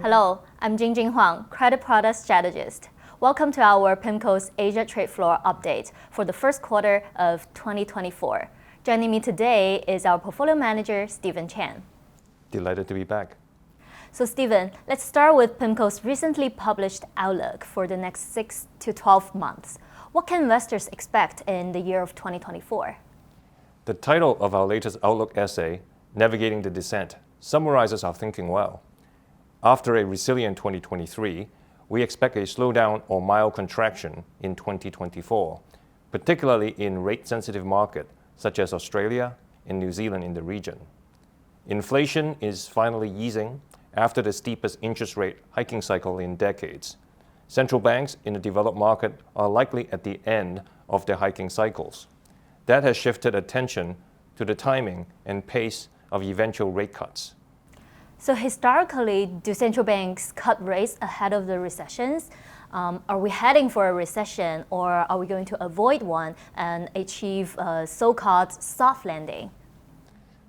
Hello, I'm Jingjing Huang, Credit Product Strategist. Welcome to our PIMCO's Asia Trade Floor update for the first quarter of 2024. Joining me today is our Portfolio Manager Stephen Chang. Delighted to be back. So Stephen, let's start with PIMCO's recently published outlook for the next 6 to 12 months. What can investors expect in the year of 2024? The title of our latest Outlook essay, Navigating the Descent, summarizes our thinking well. After a resilient 2023, we expect a slowdown or mild contraction in 2024, particularly in rate-sensitive markets such as Australia and New Zealand in the region. Inflation is finally easing after the steepest interest rate hiking cycle in decades. Central banks in the developed market are likely at the end of their hiking cycles. That has shifted attention to the timing and pace of eventual rate cuts. So historically, do central banks cut rates ahead of the recessions? Are we heading for a recession, or are we going to avoid one and achieve a so-called soft landing?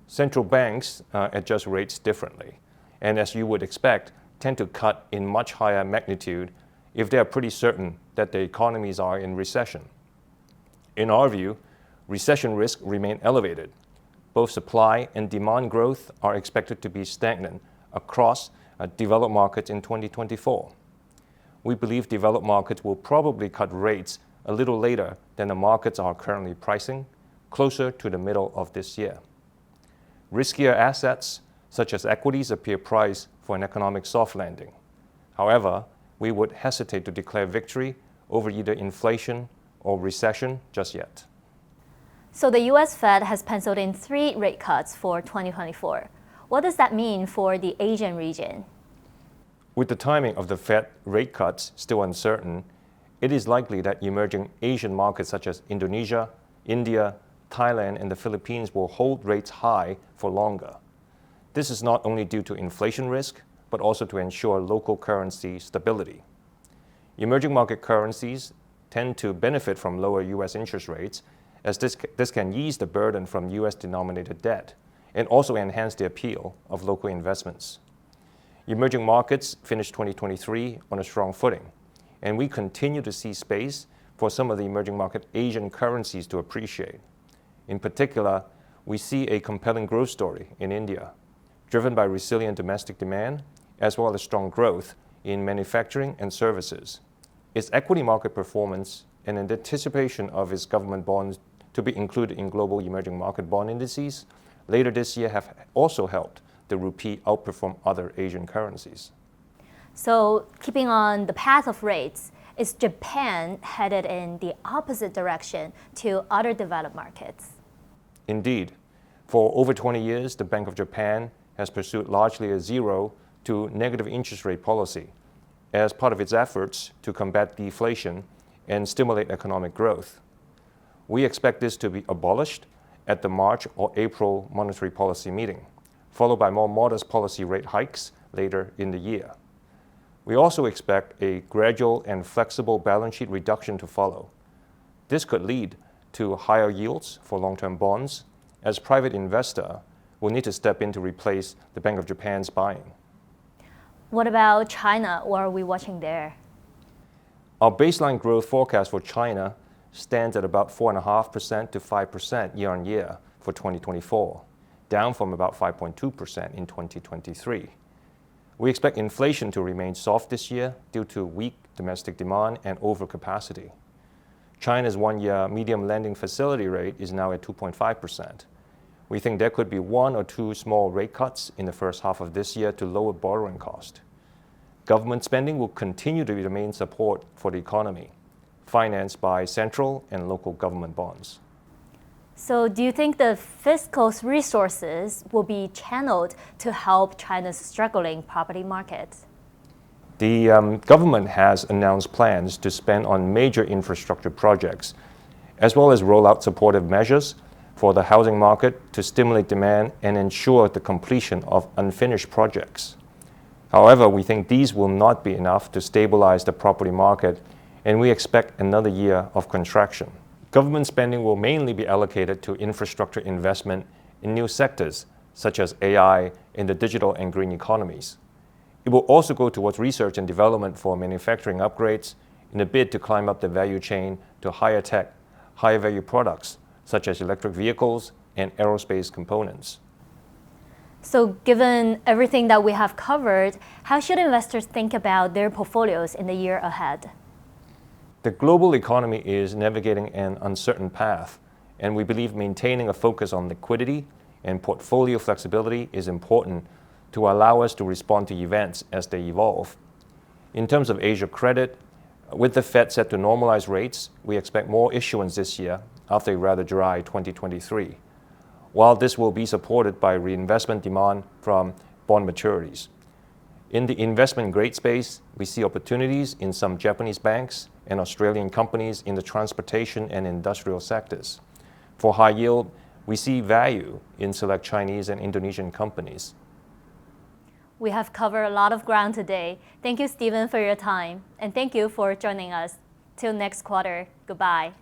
Central banks adjust rates differently, and as you would expect, tend to cut in much higher magnitude if they are pretty certain that the economies are in recession. In our view, recession risks remain elevated. Both supply and demand growth are expected to be stagnant across developed markets in 2024. We believe developed markets will probably cut rates a little later than the markets are currently pricing, closer to the middle of this year. Riskier assets, such as equities, appear priced for an economic soft landing. However, we would hesitate to declare victory over either inflation or recession just yet. So the US Fed has penciled in 3 rate cuts for 2024. What does that mean for the Asian region? With the timing of the Fed rate cuts still uncertain, it is likely that emerging Asian markets such as Indonesia, India, Thailand, and the Philippines will hold rates high for longer. This is not only due to inflation risk, but also to ensure local currency stability. Emerging market currencies tend to benefit from lower US interest rates, as this can ease the burden from US-denominated debt and also enhance the appeal of local investments. Emerging markets finished 2023 on a strong footing, and we continue to see space for some of the emerging market Asian currencies to appreciate. In particular, we see a compelling growth story in India, driven by resilient domestic demand, as well as strong growth in manufacturing and services. Its equity market performance and in anticipation of its government bonds to be included in global emerging market bond indices later this year have also helped the rupee outperform other Asian currencies. So keeping on the path of rates, is Japan headed in the opposite direction to other developed markets? Indeed. For over 20 years, the Bank of Japan has pursued largely a zero to negative interest rate policy as part of its efforts to combat deflation and stimulate economic growth. We expect this to be abolished at the March or April monetary policy meeting, followed by more modest policy rate hikes later in the year. We also expect a gradual and flexible balance sheet reduction to follow. This could lead to higher yields for long-term bonds, as private investor will need to step in to replace the Bank of Japan's buying. What about China? What are we watching there? Our baseline growth forecast for China stands at about 4.5% to 5% year-on-year for 2024, down from about 5.2% in 2023. We expect inflation to remain soft this year due to weak domestic demand and overcapacity. China's one-year medium lending facility rate is now at 2.5%. We think there could be 1 or 2 small rate cuts in the first half of this year to lower borrowing cost. Government spending will continue to be the main support for the economy, financed by central and local government bonds. So do you think the fiscal resources will be channeled to help China's struggling property market? The government has announced plans to spend on major infrastructure projects, as well as roll out supportive measures for the housing market to stimulate demand and ensure the completion of unfinished projects. However, we think these will not be enough to stabilize the property market, and we expect another year of contraction. Government spending will mainly be allocated to infrastructure investment in new sectors, such as AI and the digital and green economies. It will also go towards research and development for manufacturing upgrades in a bid to climb up the value chain to higher tech, higher value products such as electric vehicles and aerospace components. So given everything that we have covered, how should investors think about their portfolios in the year ahead? The global economy is navigating an uncertain path, and we believe maintaining a focus on liquidity and portfolio flexibility is important to allow us to respond to events as they evolve. In terms of Asia credit, with the Fed set to normalize rates, we expect more issuance this year after a rather dry 2023, while this will be supported by reinvestment demand from bond maturities. In the investment grade space, we see opportunities in some Japanese banks and Australian companies in the transportation and industrial sectors. For high yield, we see value in select Chinese and Indonesian companies. We have covered a lot of ground today. Thank you, Stephen, for your time. And thank you for joining us. Till next quarter, goodbye.